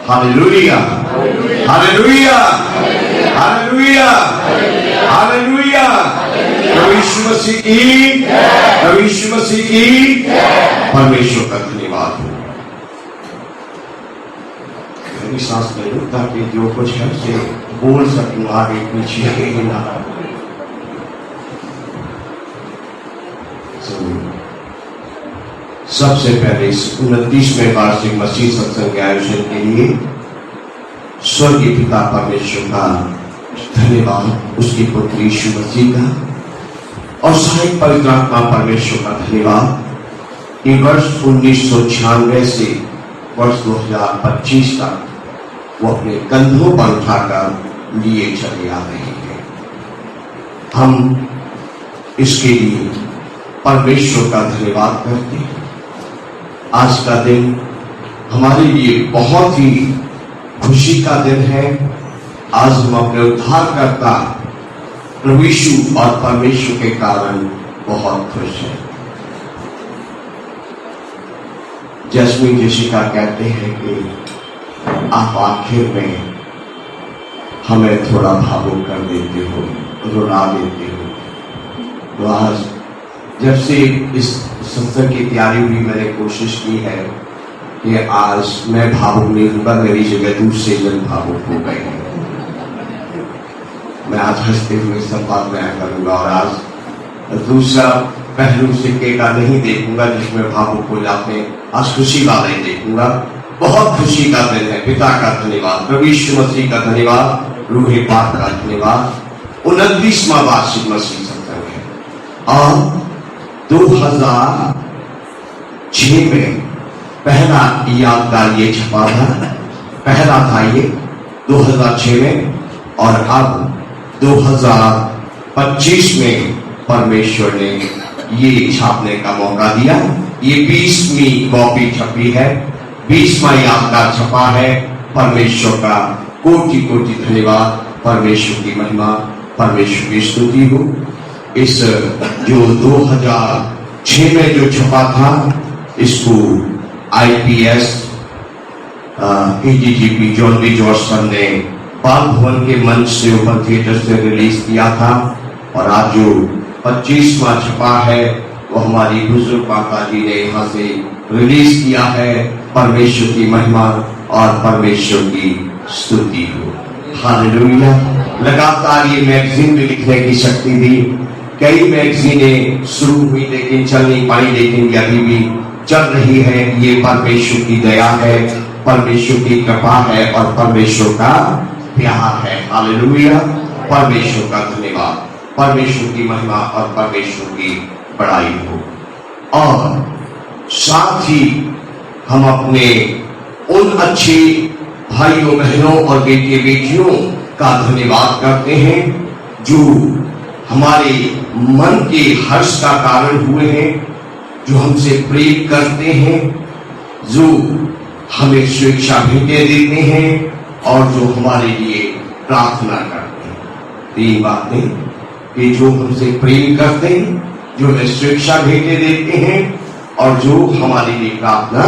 Hallelujah, hallelujah, hallelujah, hallelujah. प्रभु यीशु मसीह की, प्रभु यीशु मसीह की, परमेश्वर का धन्यवाद हो। सांस ले लो ताकि जो कुछ है उसे बोल सकूं, आगे पीछे ना। सबसे पहले इस 29वें वार्षिक मसीह सत्संग के आयोजन के लिए स्वर्गीय पिता परमेश्वर का धन्यवाद, उसकी पुत्र यीशु मसीह का और सहायक पवित्र आत्मा परमेश्वर का धन्यवाद। ये वर्ष 1996 से वर्ष 2025 तक वो अपने कंधों पर उठाकर लिए चले आ रहे हैं। हम इसके लिए परमेश्वर का धन्यवाद करते हैं। आज का दिन हमारे लिए बहुत ही खुशी का दिन है। आज हम अपने उद्धारकर्ता प्रभु यीशु और परमेश्वर के कारण बहुत खुश हैं। जस्मीन जेसिका कहते हैं कि आप आखिर में हमें थोड़ा भावुक कर देते हो, रुला देते हो। तो आज जब से इस सत्संग की तैयारी हुई, मैंने कोशिश की है कि आज मैं भावुक नहीं होगा, मेरी जगह दूसरे जन भावुक हो गए हैं। मैं आज हंसते हुए संवाद बयान करूंगा और आज दूसरा पहलू सिक्के का नहीं देखूंगा जिसमें भावुक हो जाते हैं। आज खुशी वाला ही देखूंगा। बहुत खुशी का दिन है। पिता का धन्यवाद, प्रभु यीशु मसीह का धन्यवाद, रूहे पाक का धन्यवाद। 29वां वार्षिक मसीह सत्संग है और 2006 में पहला यादगार ये छपा था, पहला था ये 2006 में, और अब 2025 में परमेश्वर ने ये छापने का मौका दिया। ये 20वीं कॉपी छपी है, 20वां यादगार छपा है। परमेश्वर का कोटि कोटि धन्यवाद, परमेश्वर की महिमा, परमेश्वर की स्तुति हो। इस जो 2006 में जो छपा था, इसको IPS KGGP जॉन बी जॉर्जसन ने बाल भवन के मंच से ओपन थिएटर से रिलीज किया था। और आज जो 25वां छपा है वो हमारी बुजुर्ग माता जी ने यहाँ से रिलीज किया है। परमेश्वर की महिमा और परमेश्वर की स्तुति हो। हालेलुया। लगातार ये मैगजीन में लिखने की शक्ति दी। कई मैगजीनें शुरू हुई लेकिन चल नहीं पाई, लेकिन ये अभी भी चल रही है। ये परमेश्वर की दया है, परमेश्वर की कृपा है और परमेश्वर का प्यार है। हालेलुया। परमेश्वर का धन्यवाद, परमेश्वर की महिमा और परमेश्वर की बड़ाई हो। और साथ ही हम अपने उन अच्छे भाइयों बहनों और बेटे बेटियों का धन्यवाद करते हैं जो हमारे मन के हर्ष का कारण हुए हैं, जो हमसे प्रेम करते हैं, जो हमें शिक्षा भेंटे देते हैं और जो हमारे लिए प्रार्थना करते हैं। तीन बातें कि जो हमसे प्रेम करते हैं, जो हमें शिक्षा भेंटे देते हैं और जो हमारे लिए प्रार्थना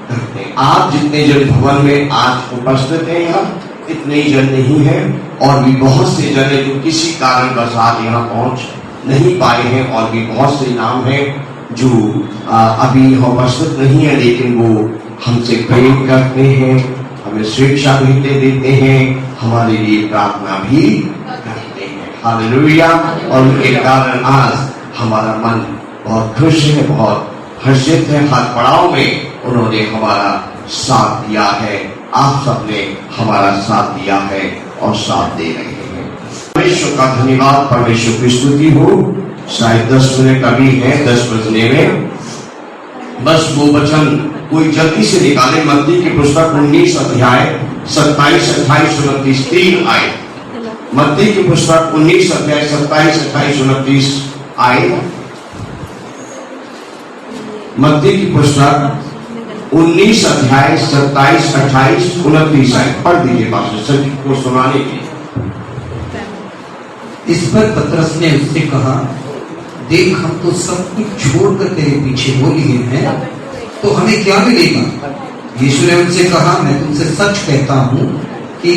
करते हैं। आप जितने जन भवन में आज उपस्थित हैं, यहाँ इतने ही जन नहीं है और भी बहुत से जन हैं जो किसी कारणवश आज यहाँ पहुंच नहीं पाए हैं। और भी बहुत से नाम हैं जो अभी यहाँ उपस्थित नहीं है, लेकिन वो हमसे प्रेम करते हैं, हमें शिक्षा भेंटे देते हैं, हमारे लिए प्रार्थना भी करते हैं। हालेलुया। और उनके कारण आज हमारा मन बहुत खुश है, बहुत हर्षित है। हर पड़ाव में उन्होंने हमारा साथ दिया है। आप सबने हमारा साथ दिया है और साथ दे रहे हैं। परमेश्वर का धन्यवाद, परमेश्वर की स्तुति हो। शायद 10 मिनट अभी है, 10 बजने में। बस वो वचन कोई जल्दी से निकाले। मत्ती की पुस्तक 19 अध्याय 27, 28, 29 3 आए। मत्ती की पुस्तक 19 अध्याय 27, 28, 29 आए। मत्ती की पुस्तक 19 अध्याय 27, 28, 29 आए। पढ़ दीजिए पास्टर सभी को सुनाने के लिए। इस पर पतरस ने उससे कहा, देख हम तो सब कुछ छोड़कर तेरे पीछे हो लिए हैं, तो हमें क्या मिलेगा? यीशु ने उनसे कहा, मैं तुमसे सच कहता हूँ कि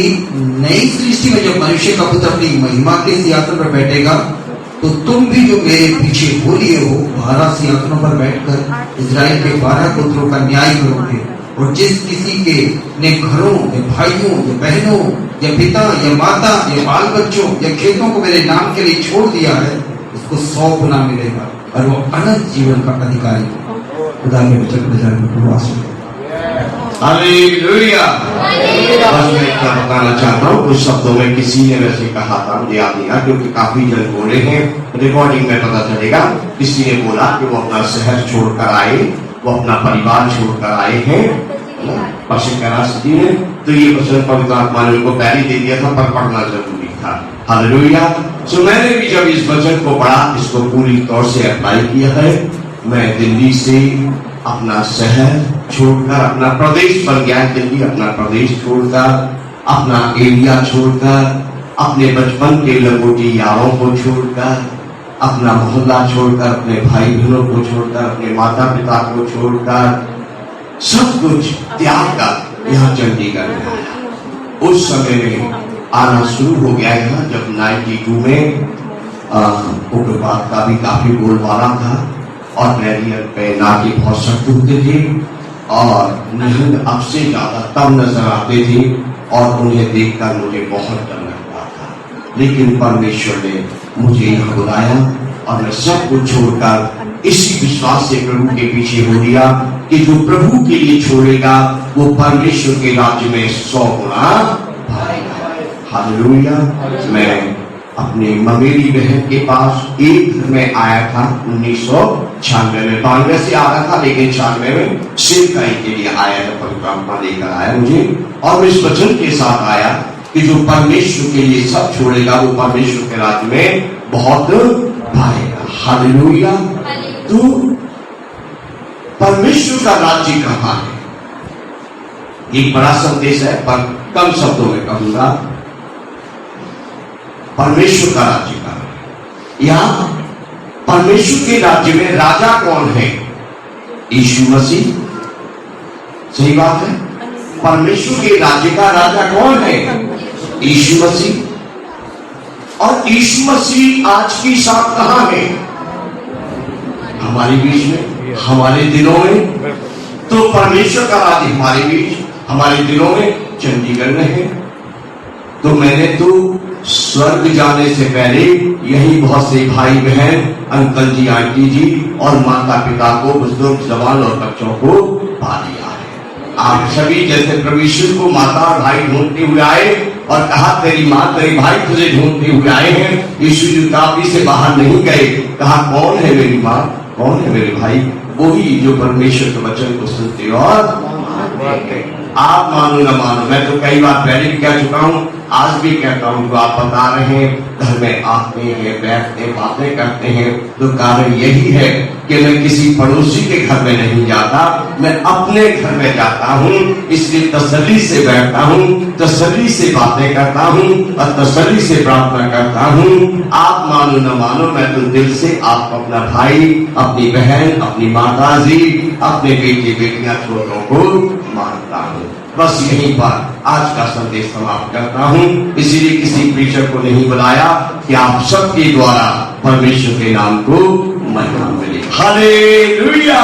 नई सृष्टि में जब मनुष्य का पुत्र अपनी महिमा के सिंहासन पर बैठेगा, तो तुम भी जो मेरे पीछे हो लिए हो 12 सिंहासनों पर बैठकर इजराइल के 12 गोत्रों का न्याय करोगे। और जिस किसी के ने घरों या भाइयों या बहनों या पिता या माता या बाल बच्चों या खेतों को मेरे नाम के लिए छोड़ दिया है, उसको 100 गुना मिलेगा और वो अनंत जीवन का अधिकारी है। खुदा के वचन पर हालेलुया। बस मैं इतना बताना चाहता हूँ, कुछ शब्दों में किसी ने वैसे कहा था, याद नहीं आ, क्योंकि काफी जन बोले हैं, रिकॉर्डिंग में पता चलेगा। किसी ने बोला कि वो अपना शहर छोड़कर आए, वो अपना परिवार छोड़कर आए हैं पश्चिम राष्ट्र ने, तो ये वचन पवित्र आत्मा ने उनको पहले दे दिया था, पर पढ़ना जरूरी था। हालेलुया। सो मैंने भी जब इस वचन को पढ़ा, इसको पूरी तौर से अप्लाई किया है। मैं दिल्ली से अपना शहर छोड़कर अपना प्रदेश बन गया, दिल्ली अपना प्रदेश छोड़कर, अपना एरिया छोड़कर, अपने बचपन के लंगोटी यारों को छोड़कर, अपना मोहल्ला छोड़कर, अपने भाई बहनों को छोड़कर, अपने माता पिता को छोड़कर, सब कुछ त्याग कर यहाँ चंडीगढ़ में आया। उस समय में आना शुरू हो गया यहाँ, जब 92 में उग्रवाद का भी काफी बोलबाला था और बैरियर पे नाके बहुत सख्त होते थे और निहंग अब से ज्यादा तब नजर आते थे और उन्हें देखकर मुझे बहुत डर लगता था। लेकिन परमेश्वर ने मुझे यहाँ बुलाया और मैं सब कुछ छोड़कर इसी विश्वास से प्रभु के पीछे हो लिया कि जो प्रभु के लिए छोड़ेगा वो परमेश्वर के राज्य में 100 गुना पाएगा। हालेलुया। मैं अपने ममेरी बहन के पास एक घर में आया था 1996 में, 92 से आ रहा था, लेकिन 96 में सेवकाई के लिए आया था। पवित्र आत्मा लेकर आया मुझे और इस वचन के साथ आया कि जो परमेश्वर के लिए सब छोड़ेगा वो परमेश्वर के राज्य में बहुत पाएगा। हालेलुया। तो परमेश्वर का राज्य कहाँ है? एक बड़ा संदेश है, पर कम शब्दों में कहूंगा। परमेश्वर का राज्य कहाँ है? यहाँ परमेश्वर के राज्य में राजा कौन है? यीशु मसीह। सही बात है। परमेश्वर के राज्य का राजा कौन है? यीशु मसीह। और यीशु मसीह आज की शाम कहाँ है? हमारे बीच में, हमारे दिलों में। तो परमेश्वर का राज्य हमारे बीच, हमारे दिलों में, चंडीगढ़ में है। तो मैंने तो स्वर्ग जाने से पहले यही बहुत से भाई बहन, अंकल जी, आंटी जी और माता पिता को, बुजुर्ग, जवान और बच्चों को पा लिया है। आप सभी जैसे परमेश्वर को माता और भाई ढूंढते हुए आए और कहा तेरी माँ तेरी भाई तुझे ढूंढते हुए आए हैं। यीशु जी काबरी से बाहर नहीं गए, कहा कौन है मेरी माँ, कौन है मेरे भाई? वही जो परमेश्वर के वचन को सुनते और आप मानो न मानो, मैं तो कई बार पहले भी कह चुका हूँ, आज भी कहता हूँ, जो आप बता रहे हैं घर में आते हैं, बैठते, बातें करते हैं, तो कारण यही है कि मैं किसी पड़ोसी के घर में नहीं जाता, मैं अपने घर में जाता हूँ। इसलिए तसल्ली से बैठता हूँ, तसल्ली से बातें करता हूँ और तसल्ली से प्रार्थना करता हूँ। आप मानो न मानो, मैं तो दिल से आपको अपना भाई, अपनी बहन, अपनी माता जी, अपने बेटे बेटियां, छोटों को मानता हूँ। बस यहीं पर आज का संदेश समाप्त करता हूँ। इसीलिए किसी प्रीचर को नहीं बुलाया कि आप सबके द्वारा परमेश्वर के नाम को महिमा मिले। हालेलुया।